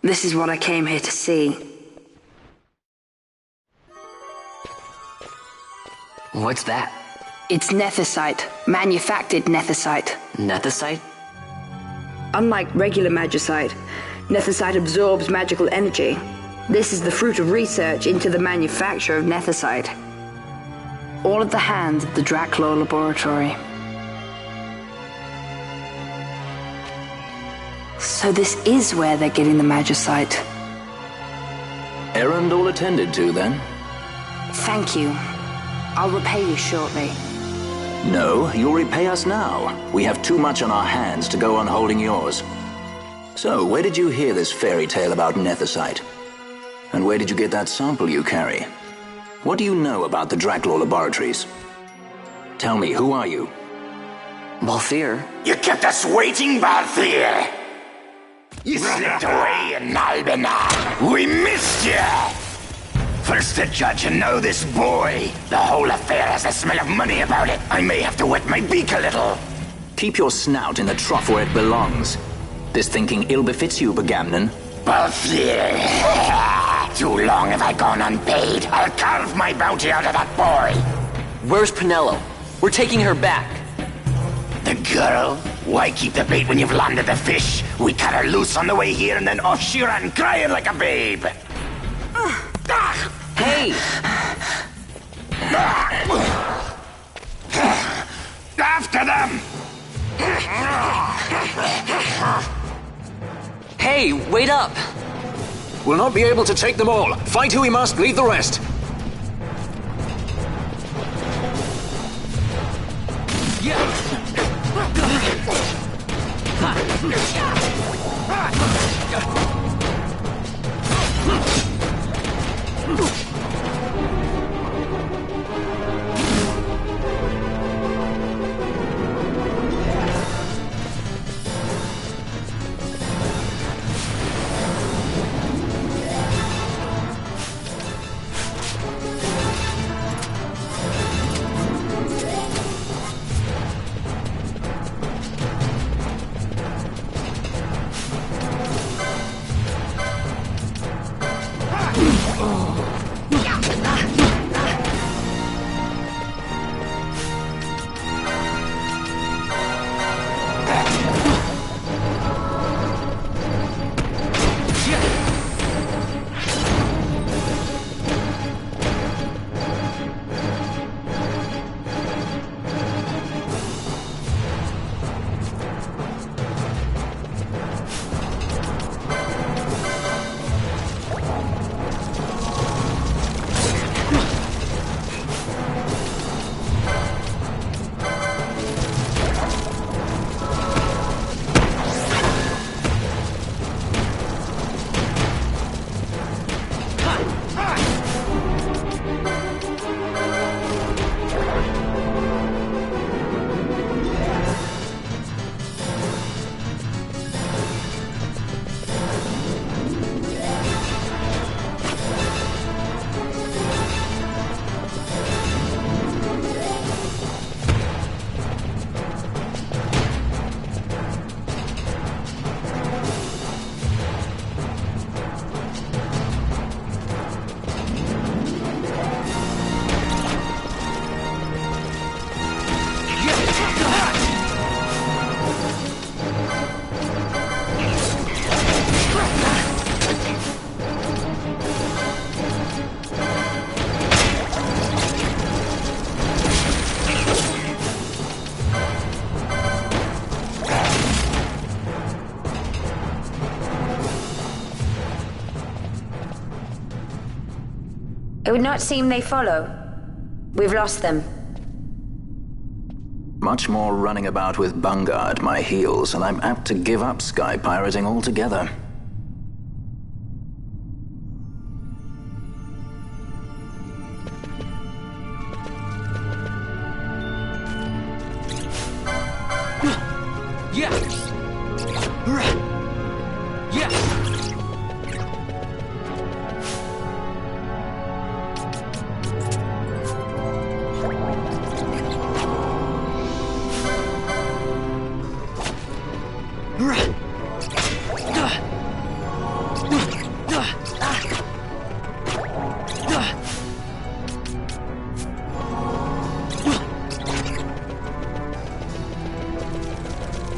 This is what I came here to see. What's that? It's nethicite. Manufactured nethicite. Nethicite? Unlike regular magicite, nethicite absorbs magical energy. This is the fruit of research into the manufacture of nethicite. All at the hands of the Draclaw Laboratory. So this is where they're getting the magicite. Errand all attended to, then? Thank you. I'll repay you shortly. No, you'll repay us now. We have too much on our hands to go on holding yours. So, where did you hear this fairy tale about nethicite? And where did you get that sample you carry? What do you know about the Draclaw Laboratories? Tell me, who are you? Balthier? You kept us waiting, Balthier! You slipped away in Albinar! We missed you! First the judge and now this boy. The whole affair has a smell of money about it. I may have to wet my beak a little. Keep your snout in the trough where it belongs. This thinking ill befits you, Begamnon. Balthier! Too long have I gone unpaid. I'll carve my bounty out of that boy. Where's Penello? We're taking her back. The girl? Why keep the bait when you've landed the fish? We cut her loose on the way here and then off she ran crying like a babe. Hey! After them! Hey, wait up! We'll not be able to take them all. Fight who we must, leave the rest. It would not seem they follow. We've lost them. Much more running about with Bunga at my heels, and I'm apt to give up sky pirating altogether.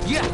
Yeah.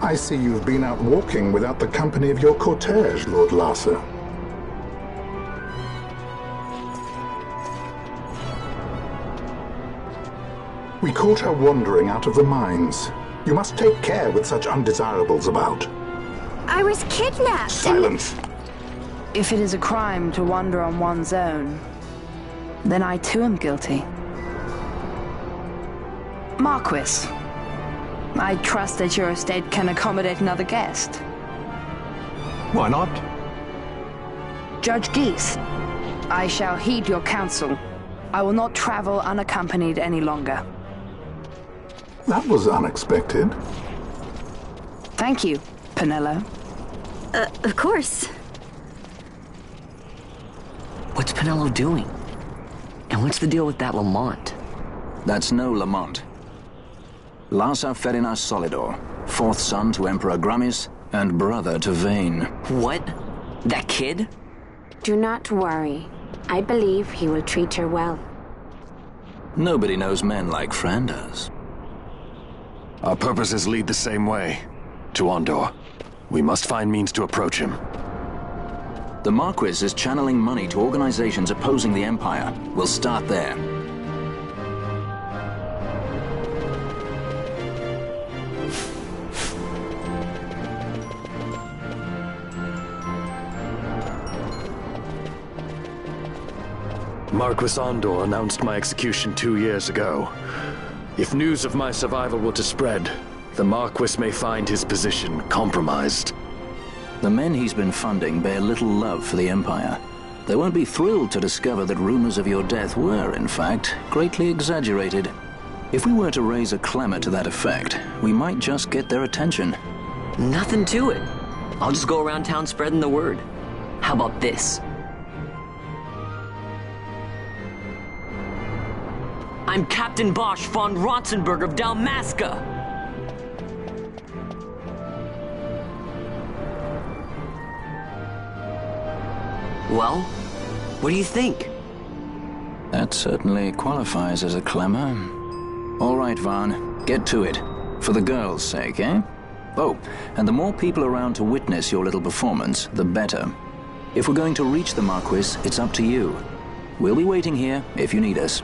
I see you've been out walking without the company of your cortege, Lord Larsa. We caught her wandering out of the mines. You must take care with such undesirables about. I was kidnapped. Silence! If it is a crime to wander on one's own, then I too am guilty. Marquis, I trust that your estate can accommodate another guest. Why not? Judge Geese, I shall heed your counsel. I will not travel unaccompanied any longer. That was unexpected. Thank you, Pinello. Of course. What's Pinello doing? And what's the deal with that Lamont? That's no Lamont. Larsa Ferinas Solidor, fourth son to Emperor Grummis and brother to Vane. What? That kid? Do not worry. I believe he will treat her well. Nobody knows men like Fran does. Our purposes lead the same way. To Ondor. We must find means to approach him. The Marquis is channeling money to organizations opposing the Empire. We'll start there. Marquis Ondor announced my execution 2 years ago. If news of my survival were to spread, the Marquis may find his position compromised. The men he's been funding bear little love for the Empire. They won't be thrilled to discover that rumors of your death were, in fact, greatly exaggerated. If we were to raise a clamor to that effect, we might just get their attention. Nothing to it. I'll just go around town spreading the word. How about this? I'm Captain Bosch von Rotzenberg of Dalmasca. Well, what do you think? That certainly qualifies as a clamor. All right, Van, get to it. For the girl's sake, eh? Oh, and the more people around to witness your little performance, the better. If we're going to reach the Marquis, it's up to you. We'll be waiting here if you need us.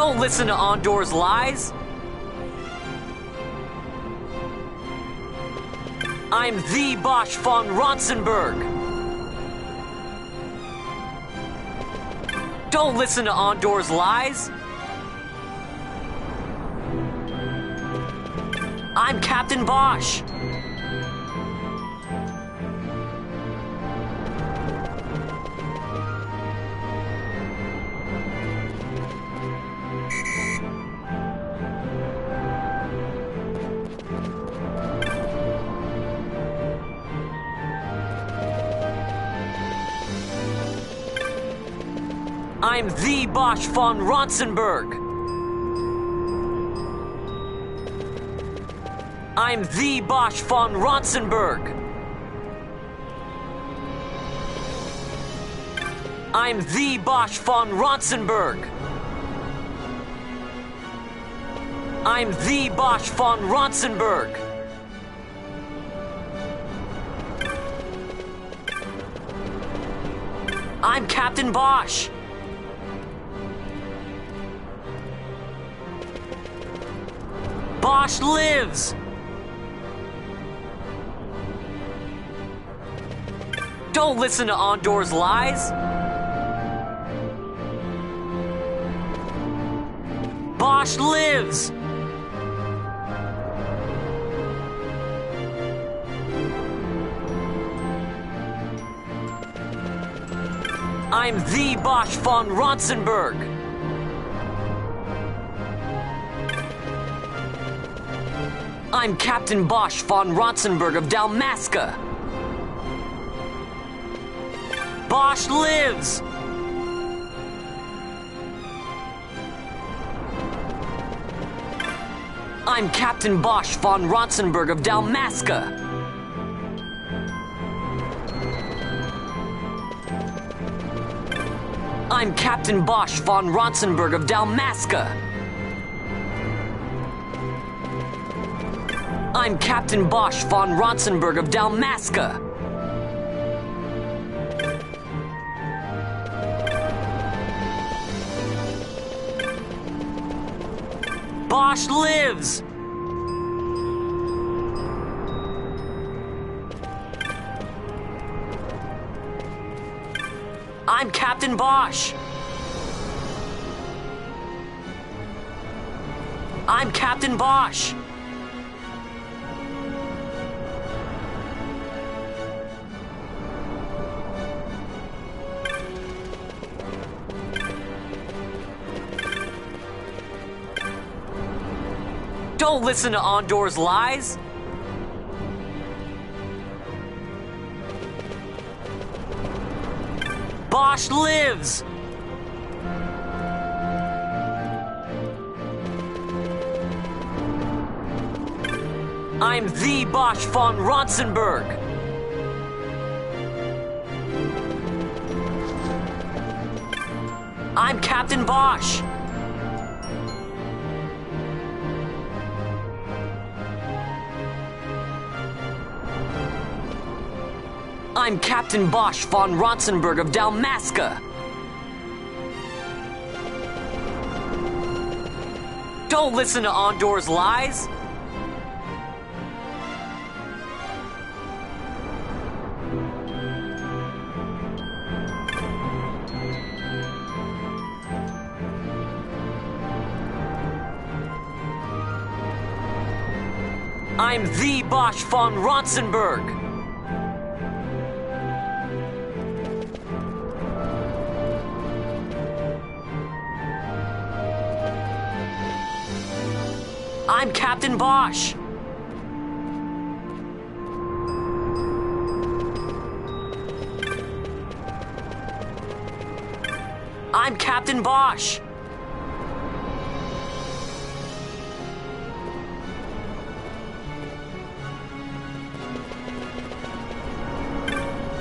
Don't listen to Ondor's lies! I'm the Bosch von Ronsenberg! Don't listen to Ondor's lies! I'm Captain Bosch! I'm the Bosch von Ronsenberg! I'm the Bosch von Ronsenberg! I'm the Bosch von Ronsenberg! I'm the Bosch von Ronsenberg! I'm Captain Bosch! Bosch lives! Don't listen to Ondor's lies! Bosch lives! I'm the Bosch von Ronsenberg! I'm Captain Bosch von Ronsenberg of Dalmasca! Bosch lives! I'm Captain Bosch von Ronsenberg of Dalmasca! I'm Captain Bosch von Ronsenberg of Dalmasca! I'm Captain Bosch von Ronsenberg of Dalmasca! Bosch lives! I'm Captain Bosch! I'm Captain Bosch! Don't listen to Ondor's lies! Bosch lives! I'm the Bosch von Ronsenberg! I'm Captain Bosch! I'm Captain Bosch von Ronsenberg of Dalmasca! Don't listen to Ondor's lies! I'm the Bosch von Ronsenberg! I'm Captain Bosch! I'm Captain Bosch!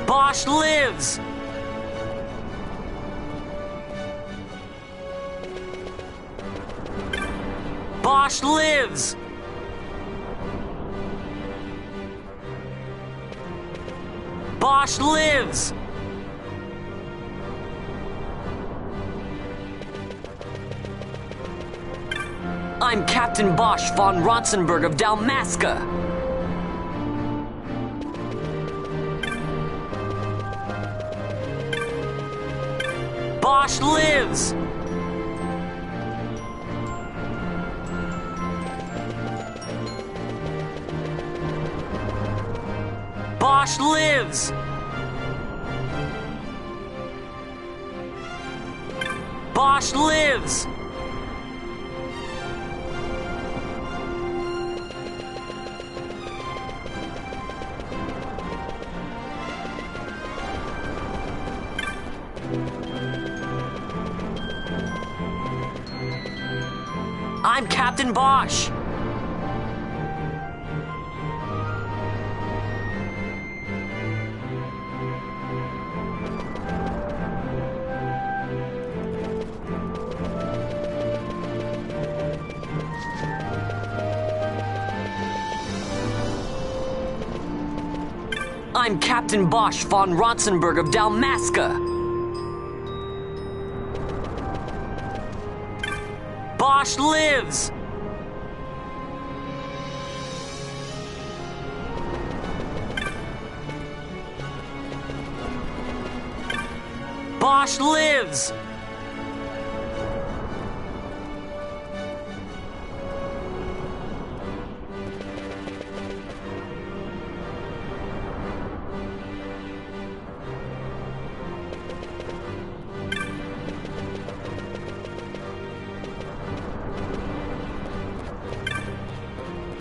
Bosch lives! Bosch lives! Bosch lives! I'm Captain Bosch von Ronsenberg of Dalmasca. Bosch lives! Bosch lives! Bosch lives! I'm Captain Bosch! I'm Captain Bosch von Ronsenberg of Dalmasca. Bosch lives! Bosch lives!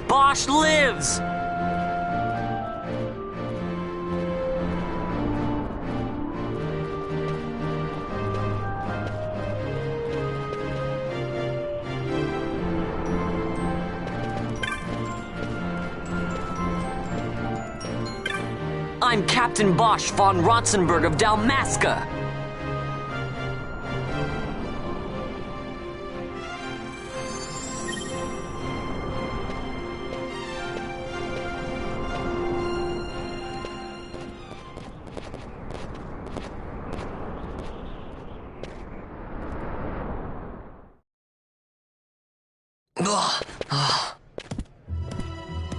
Bosch lives! I'm Captain Bosch von Ronsenberg of Dalmasca.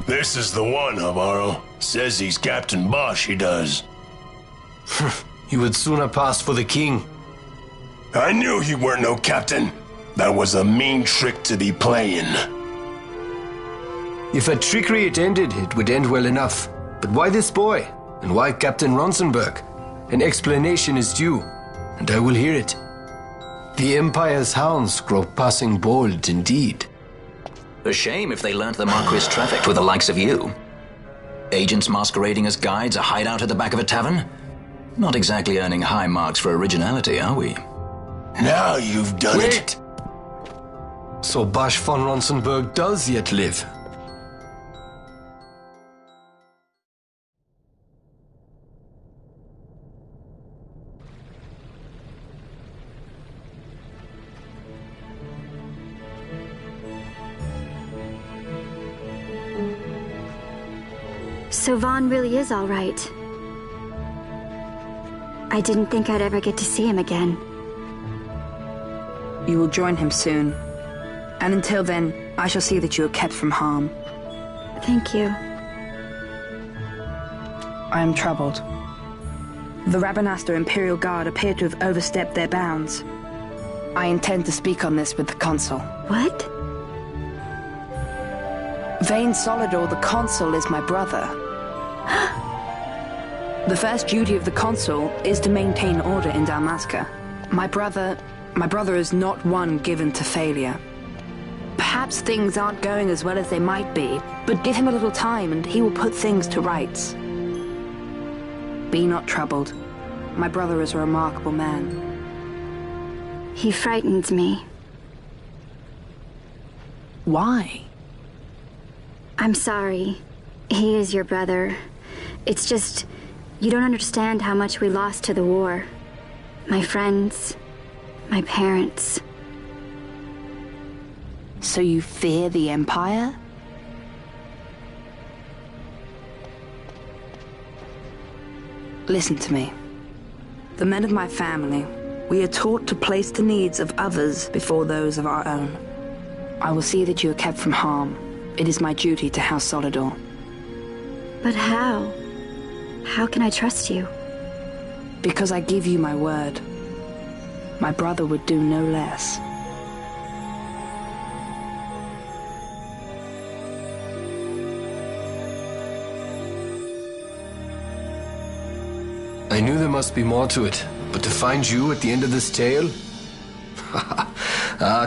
This is the one, Amaro. Says he's Captain Bosch, he does. He would sooner pass for the king. I knew he weren't no captain. That was a mean trick to be playing. If a trickery it ended, it would end well enough. But why this boy? And why Captain Ronsenberg? An explanation is due, and I will hear it. The Empire's hounds grow passing bold indeed. A shame if they learnt the Marquis trafficked with the likes of you. Agents masquerading as guides, a hideout at the back of a tavern? Not exactly earning high marks for originality, are we? Now you've done it. So Bosch von Ronsenberg does yet live. So Vaughn really is all right. I didn't think I'd ever get to see him again. You will join him soon. And until then, I shall see that you are kept from harm. Thank you. I am troubled. The Rabanastre Imperial Guard appear to have overstepped their bounds. I intend to speak on this with the Consul. What? Vane Solidor, the Consul, is my brother. The first duty of the Consul is to maintain order in Dalmasca. My brother is not one given to failure. Perhaps things aren't going as well as they might be, but give him a little time and he will put things to rights. Be not troubled. My brother is a remarkable man. He frightens me. Why? I'm sorry. He is your brother. It's just, you don't understand how much we lost to the war. My friends, my parents. So you fear the Empire? Listen to me. The men of my family, we are taught to place the needs of others before those of our own. I will see that you are kept from harm. It is my duty to House Solidor. But how? How can I trust you? Because I give you my word. My brother would do no less. I knew there must be more to it, but to find you at the end of this tale?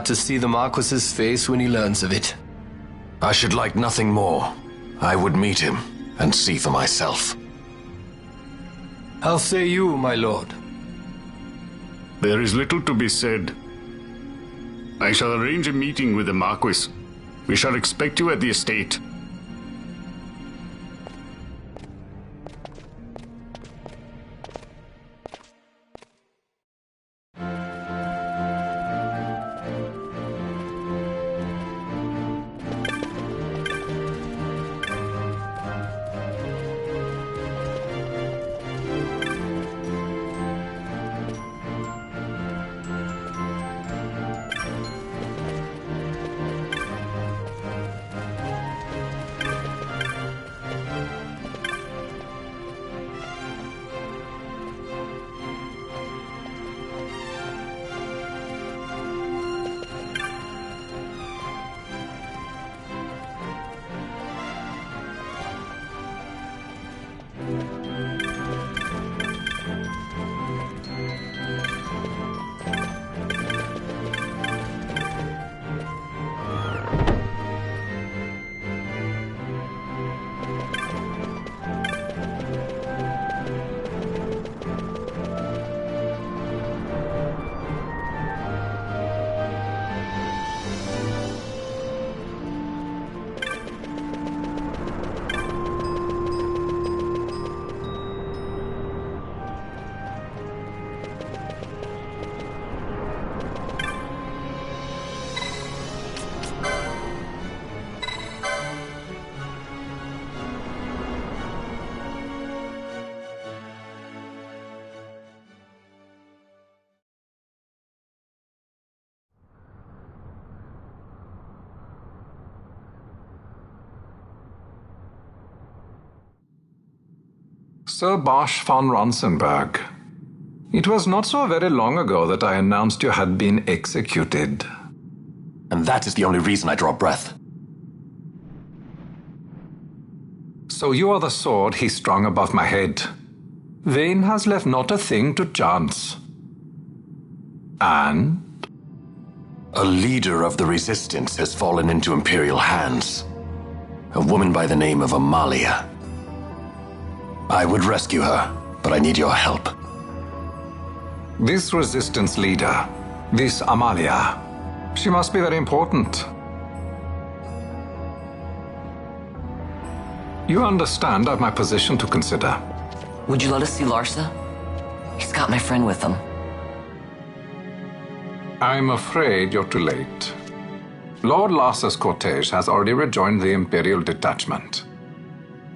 To see the Marquis's face when he learns of it. I should like nothing more. I would meet him and see for myself. How say you, my lord? There is little to be said. I shall arrange a meeting with the Marquis. We shall expect you at the estate. Sir Bosch von Ronsenberg. It was not so very long ago that I announced you had been executed. And that is the only reason I draw breath. So you are the sword he strung above my head. Vane has left not a thing to chance. And? A leader of the resistance has fallen into Imperial hands. A woman by the name of Amalia. I would rescue her, but I need your help. This resistance leader, this Amalia, she must be very important. You understand I've my position to consider. Would you let us see Larsa? He's got my friend with him. I'm afraid you're too late. Lord Larsa's cortege has already rejoined the Imperial detachment.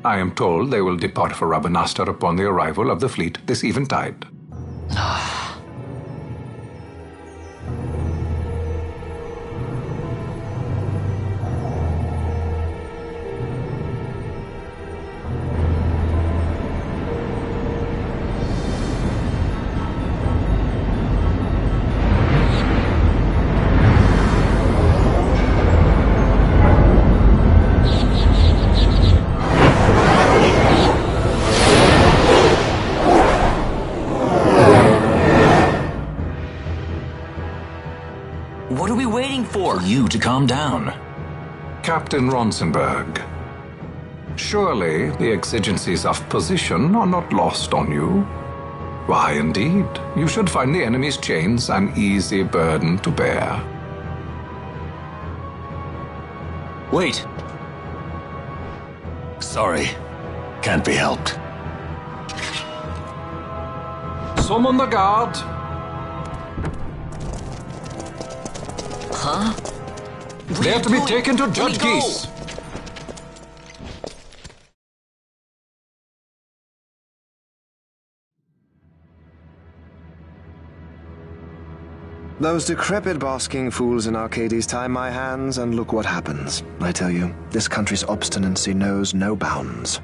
I am told they will depart for Rabanastre upon the arrival of the fleet this eventide. What are we waiting for? For you to calm down. Captain Ronsenberg, surely the exigencies of position are not lost on you. Why, indeed, you should find the enemy's chains an easy burden to bear. Wait. Sorry. Can't be helped. Summon the guard. Huh? They are to be taken to Judge Geese. Those decrepit basking fools in Arcades tie my hands, and look what happens. I tell you, this country's obstinacy knows no bounds.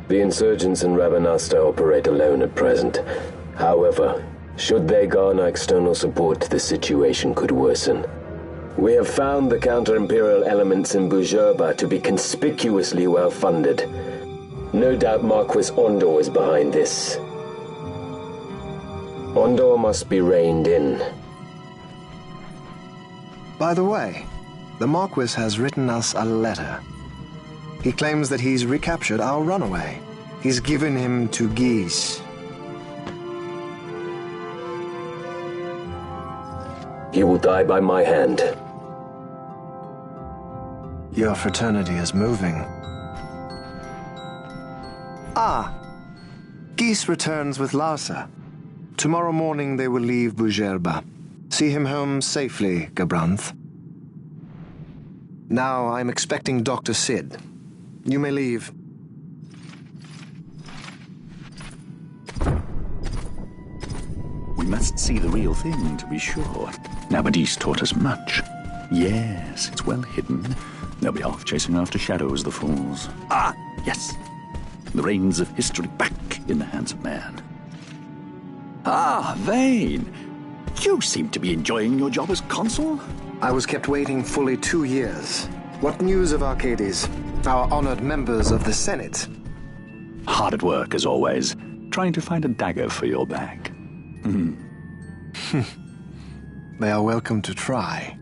The insurgents in Rabanasta operate alone at present. However, should they garner external support, the situation could worsen. We have found the counter-imperial elements in Bujerba to be conspicuously well-funded. No doubt Marquis Ondor is behind this. Ondor must be reined in. By the way, the Marquis has written us a letter. He claims that he's recaptured our runaway. He's given him to Guise. He will die by my hand. Your fraternity is moving. Ah! Guise returns with Larsa. Tomorrow morning they will leave Bujerba. See him home safely, Gabranth. Now I'm expecting Dr. Sid. You may leave. We must see the real thing, to be sure. Nabadis taught us much. Yes, it's well hidden. They'll be off chasing after shadows, the fools. Ah, yes. The reins of history back in the hands of man. Ah, Vane. You seem to be enjoying your job as consul. I was kept waiting fully 2 years. What news of Arcades? Our honored members of the Senate? Hard at work, as always, trying to find a dagger for your back. They are welcome to try.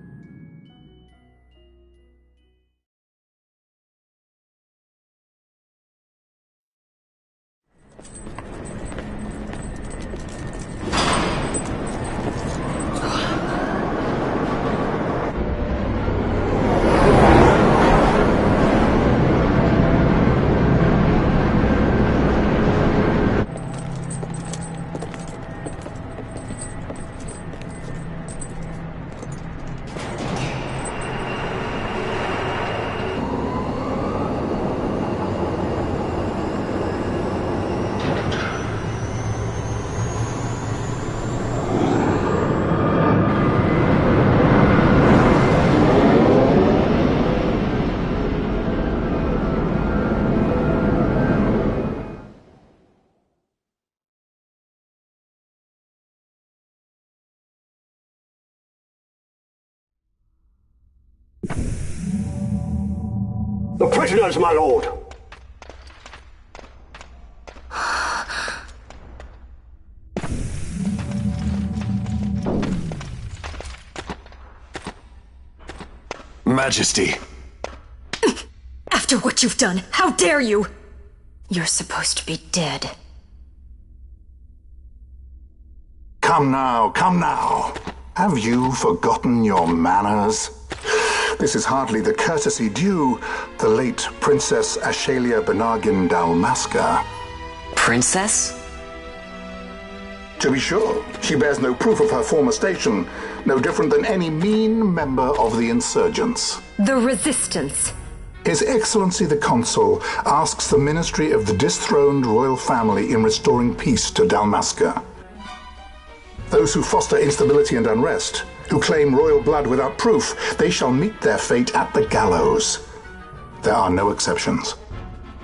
The prisoners, my lord! Majesty. After what you've done, how dare you? You're supposed to be dead. Come now, come now. Have you forgotten your manners? This is hardly the courtesy due the late Princess Ashalia Benargin Dalmasca. Princess? To be sure, she bears no proof of her former station, no different than any mean member of the insurgents. The Resistance. His Excellency the Consul asks the Ministry of the dethroned royal family in restoring peace to Dalmasca. Those who foster instability and unrest, who claim royal blood without proof, they shall meet their fate at the gallows. There are no exceptions.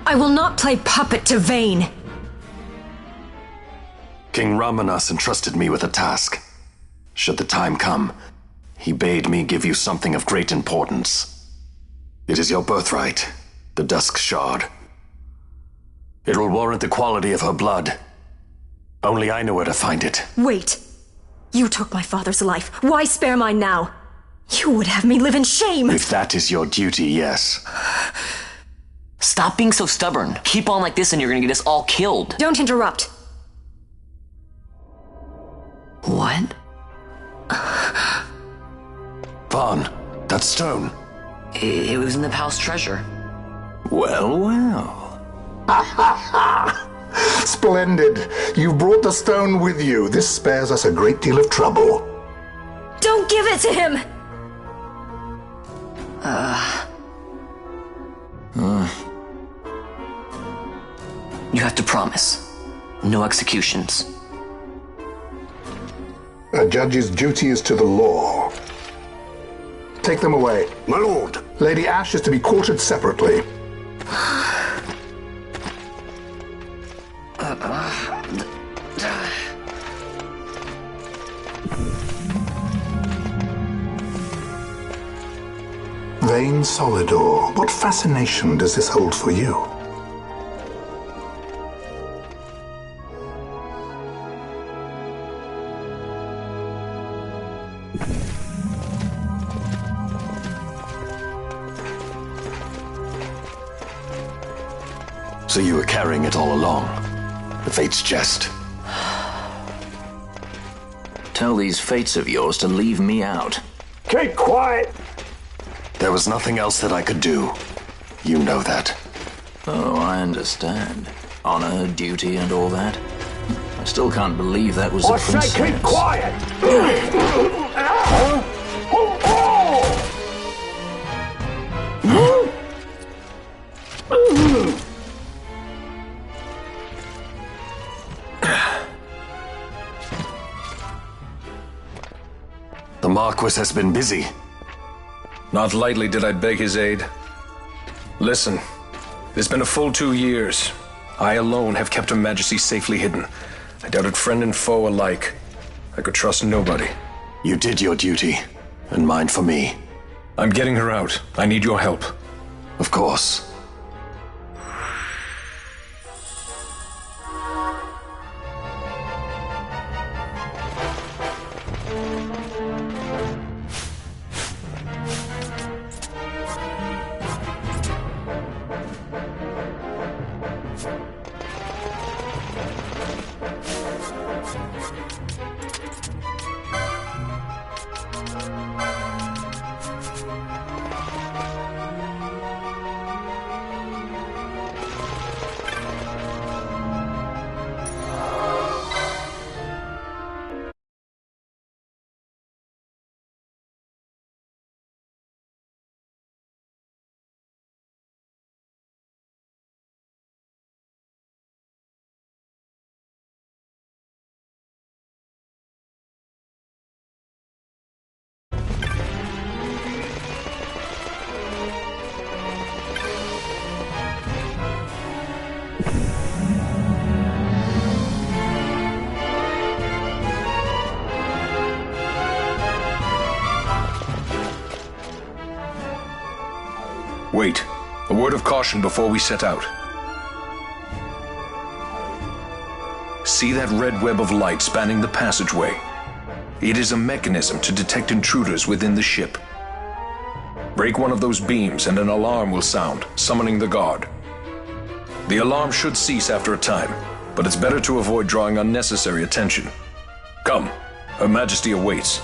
I will not play puppet to Vane. King Ramanas entrusted me with a task. Should the time come, he bade me give you something of great importance. It is your birthright, the Dusk Shard. It will warrant the quality of her blood. Only I know where to find it. Wait. You took my father's life. Why spare mine now? You would have me live in shame. If that is your duty, yes. Stop being so stubborn. Keep on like this and you're gonna get us all killed. Don't interrupt. What? Vaughn, that stone. It was in the palace treasure. Well, well. Splendid. You've brought the stone with you. This spares us a great deal of trouble. Don't give it to him! You have to promise. No executions. A judge's duty is to the law. Take them away. My lord. Lady Ash is to be quartered separately. Vain Solidor, what fascination does this hold for you? So you were carrying it all along? The Fate's jest? Tell these fates of yours to leave me out. Keep quiet! There was nothing else that I could do. You know that. Oh, I understand. Honor, duty, and all that. I still can't believe that was a princess. I say keep quiet! The Marquis has been busy. Not lightly did I beg his aid. Listen, it's been a full 2 years. I alone have kept Her Majesty safely hidden. I doubted friend and foe alike. I could trust nobody. You did your duty, and mine for me. I'm getting her out. I need your help. Of course. Wait. A word of caution before we set out. See that red web of light spanning the passageway? It is a mechanism to detect intruders within the ship. Break one of those beams and an alarm will sound, summoning the guard. The alarm should cease after a time, but it's better to avoid drawing unnecessary attention. Come, Her Majesty awaits.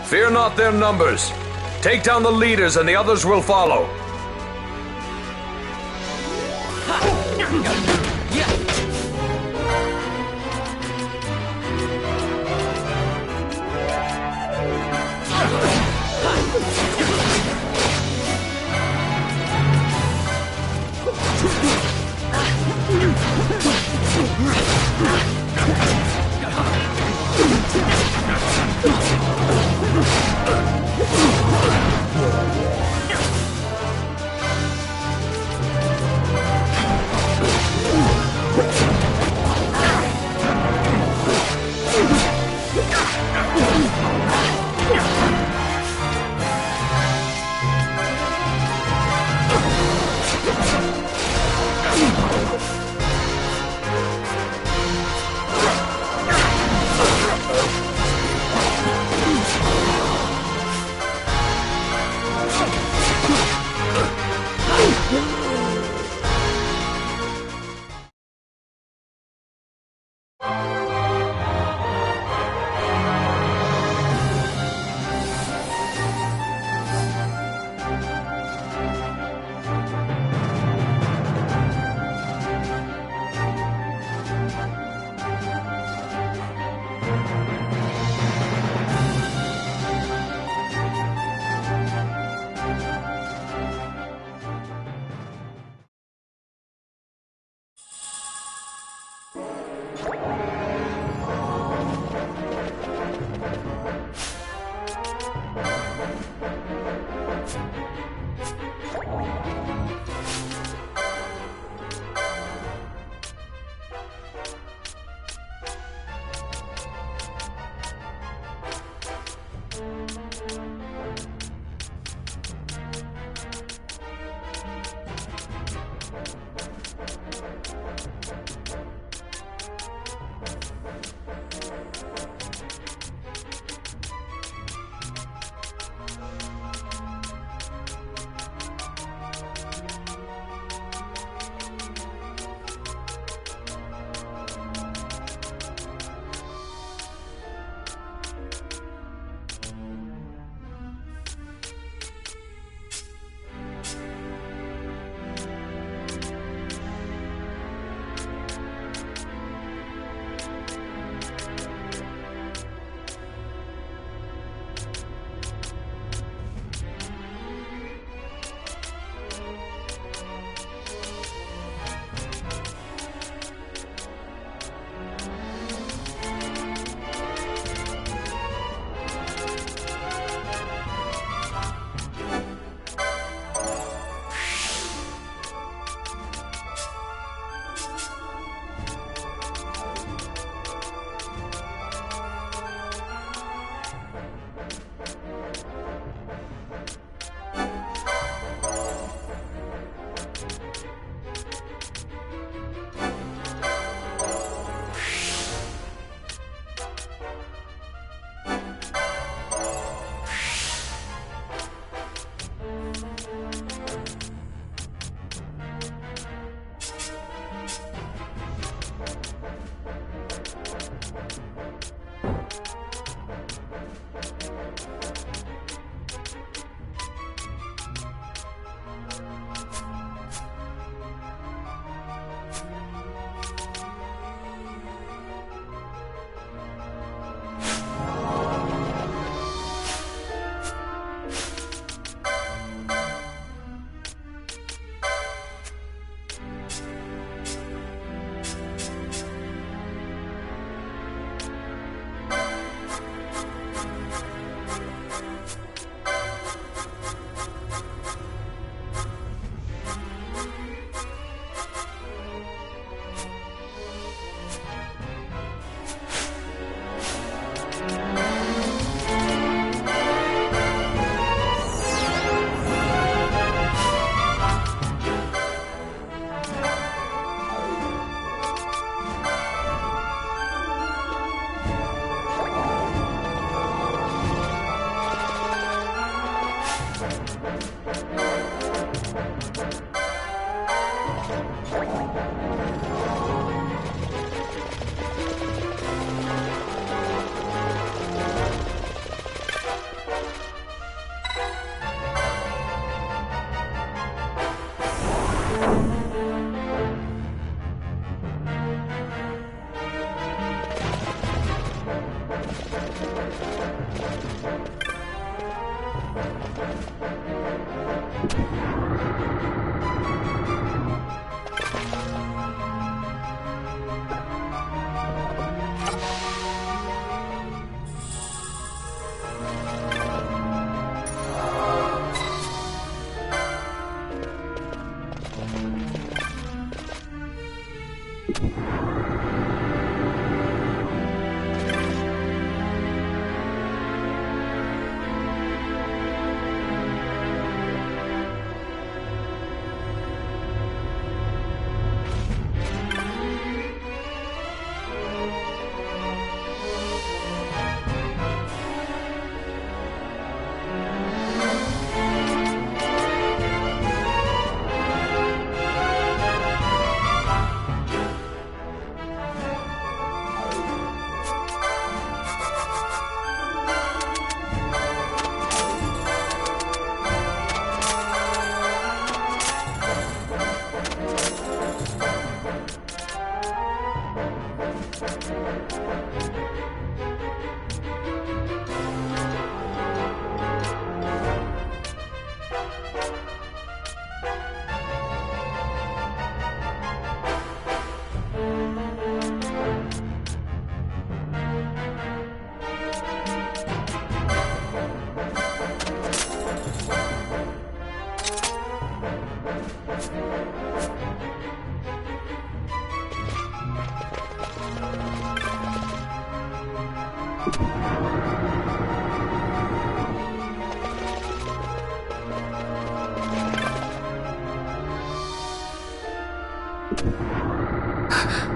Fear not their numbers. Take down the leaders and the others will follow.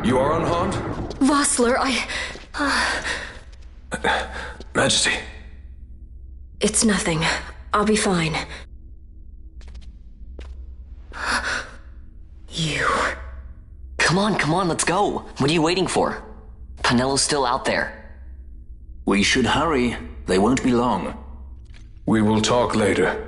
You are unharmed? Vossler, Majesty. It's nothing. I'll be fine. You. Come on, let's go. What are you waiting for? Penello's still out there. We should hurry. They won't be long. We will talk later.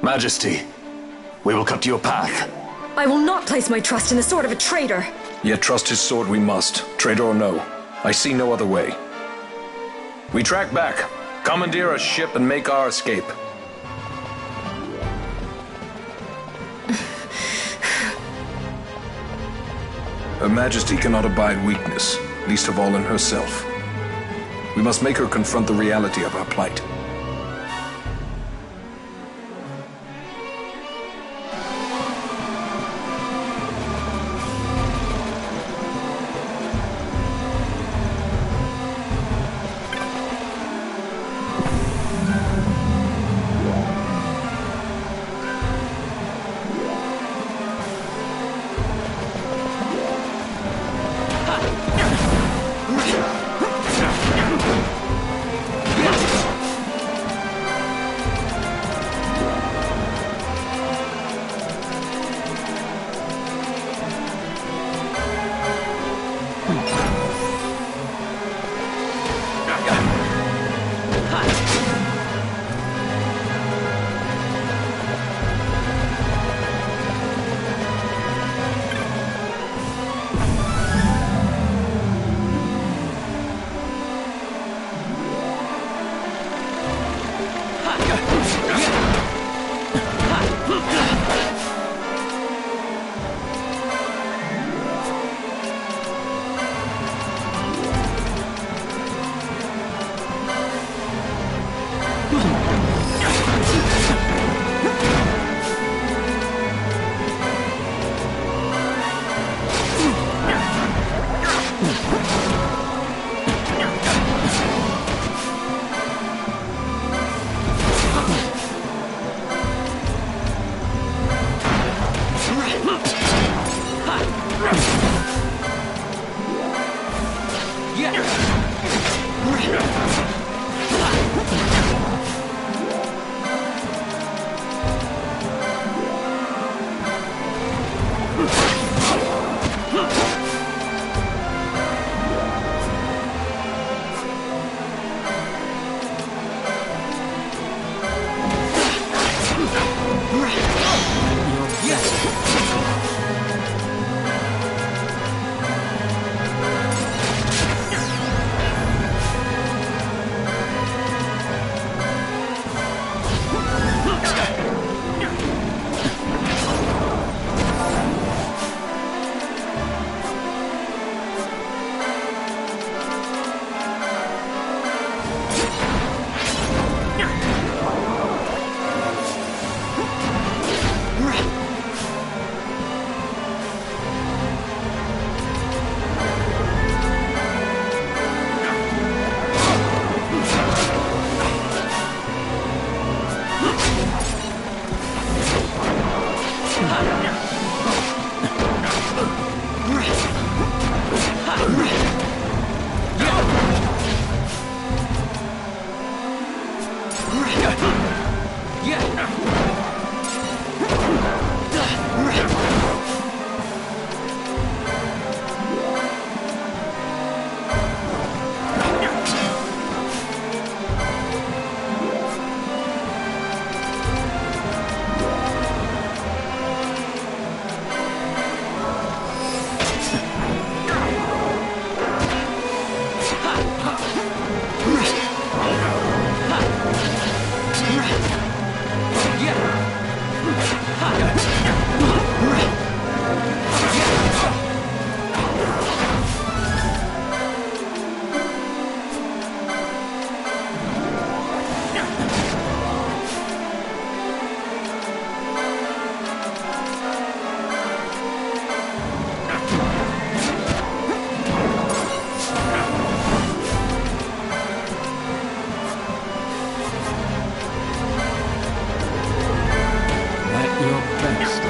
Majesty, we will cut your path. I will not place my trust in the sword of a traitor. Yet trust his sword we must, traitor or no. I see no other way. We track back, commandeer a ship, and make our escape. Her Majesty cannot abide weakness, least of all in herself. We must make her confront the reality of our plight. your best.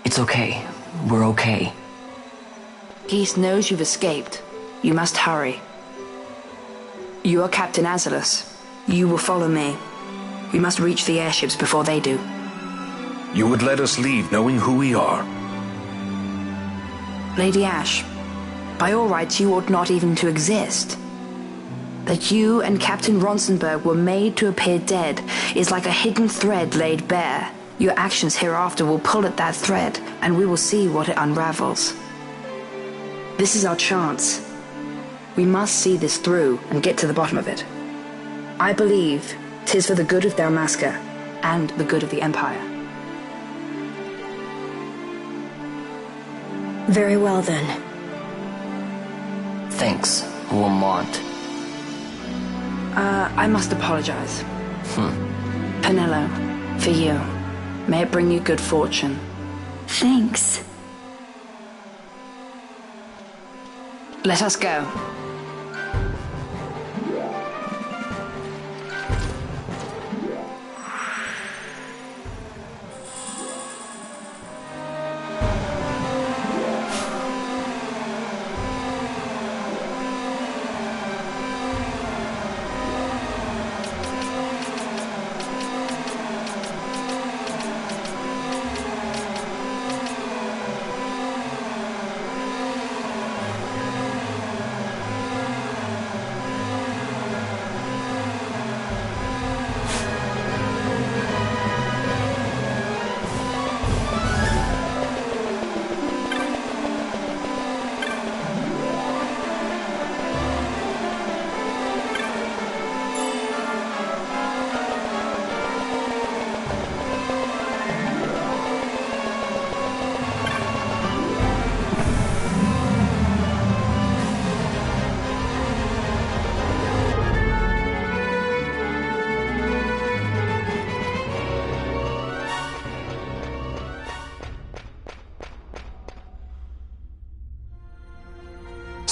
It's okay. We're okay. Geese knows you've escaped. You must hurry. You are Captain Azalus. You will follow me. We must reach the airships before they do. You would let us leave knowing who we are? Lady Ash, by all rights you ought not even to exist. That you and Captain Ronsenberg were made to appear dead is like a hidden thread laid bare. Your actions hereafter will pull at that thread, and we will see what it unravels. This is our chance. We must see this through and get to the bottom of it. I believe 'tis for the good of Dalmasca and the good of the Empire. Very well, then. Thanks, Lamont. I must apologize. Penello, for you. May it bring you good fortune. Thanks. Let us go.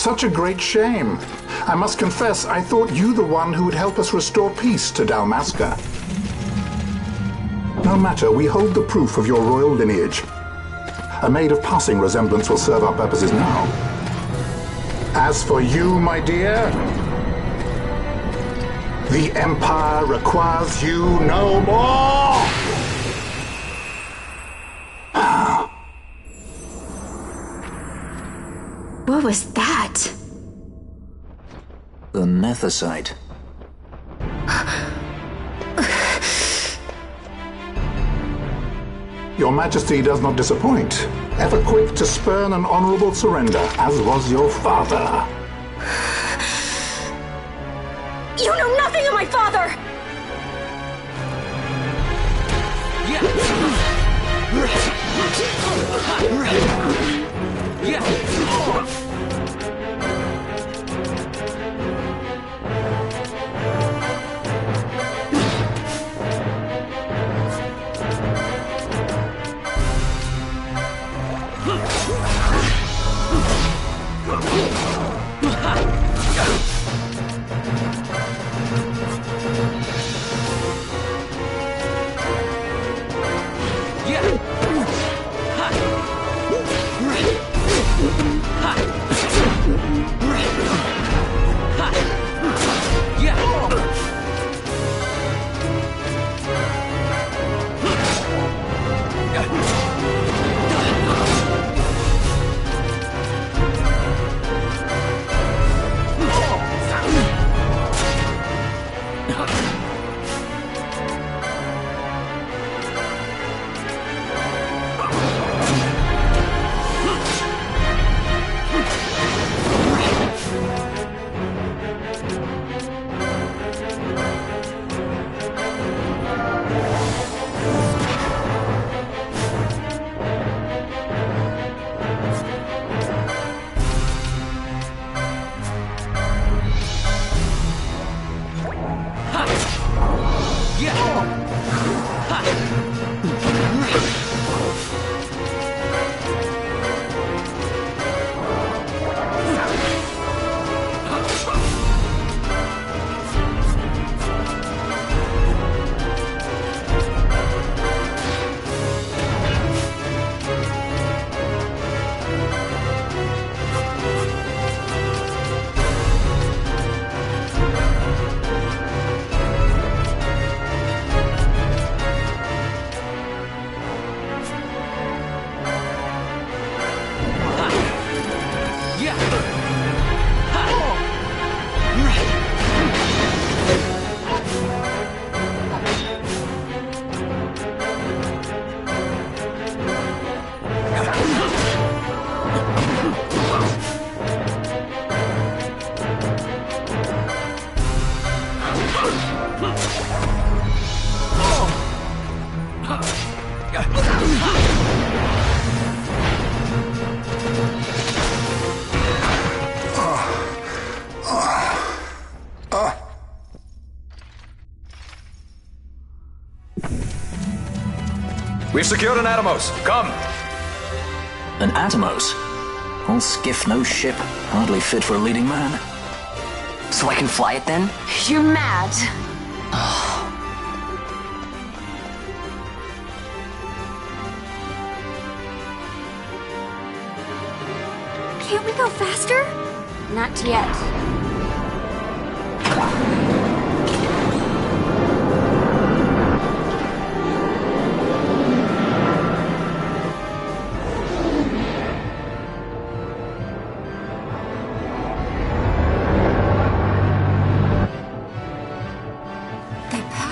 Such a great shame. I must confess, I thought you the one who would help us restore peace to Dalmasca. No matter, we hold the proof of your royal lineage. A maid of passing resemblance will serve our purposes now. As for you, my dear, the Empire requires you no more! What was that? The Nethicite. Your Majesty does not disappoint. Ever quick to spurn an honorable surrender, as was your father. You know nothing of my father! We've secured an Atomos. Come! An Atomos? All skiff, no ship. Hardly fit for a leading man. So I can fly it then? You're mad. Can't we go faster? Not yet.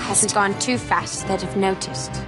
Hasn't gone too fast that I've noticed.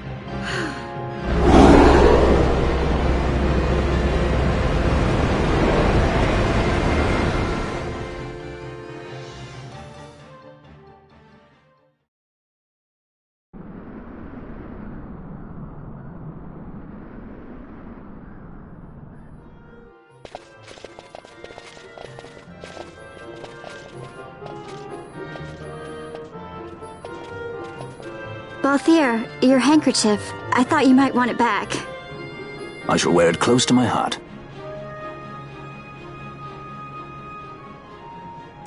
Balthier, your handkerchief. I thought you might want it back. I shall wear it close to my heart.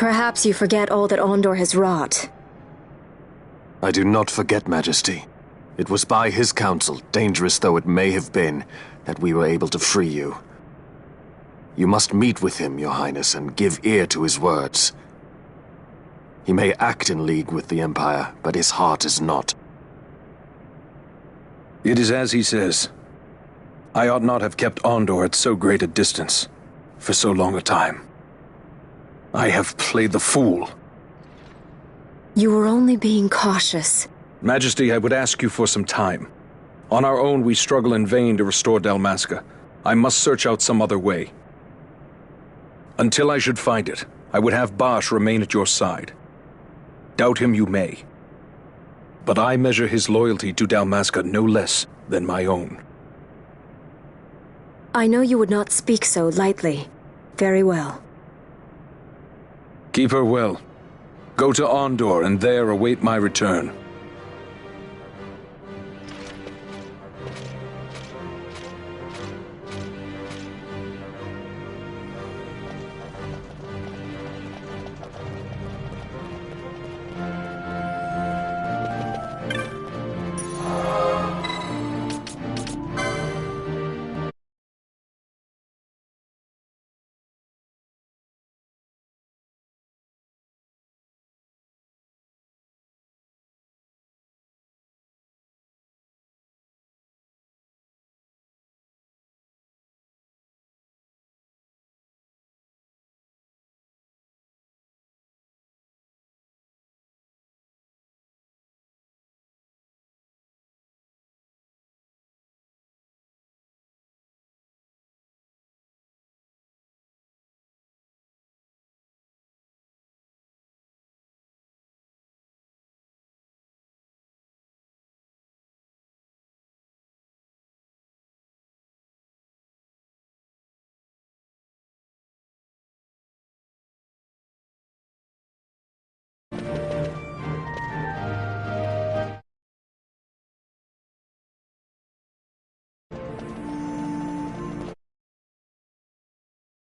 Perhaps you forget all that Ondor has wrought. I do not forget, Majesty. It was by his counsel, dangerous though it may have been, that we were able to free you. You must meet with him, Your Highness, and give ear to his words. He may act in league with the Empire, but his heart is not. It is as he says. I ought not have kept Ondor at so great a distance, for so long a time. I have played the fool. You were only being cautious. Majesty, I would ask you for some time. On our own, we struggle in vain to restore Dalmasca. I must search out some other way. Until I should find it, I would have Bosch remain at your side. Doubt him you may. But I measure his loyalty to Dalmasca no less than my own. I know you would not speak so lightly. Very well. Keep her well. Go to Ondor and there await my return.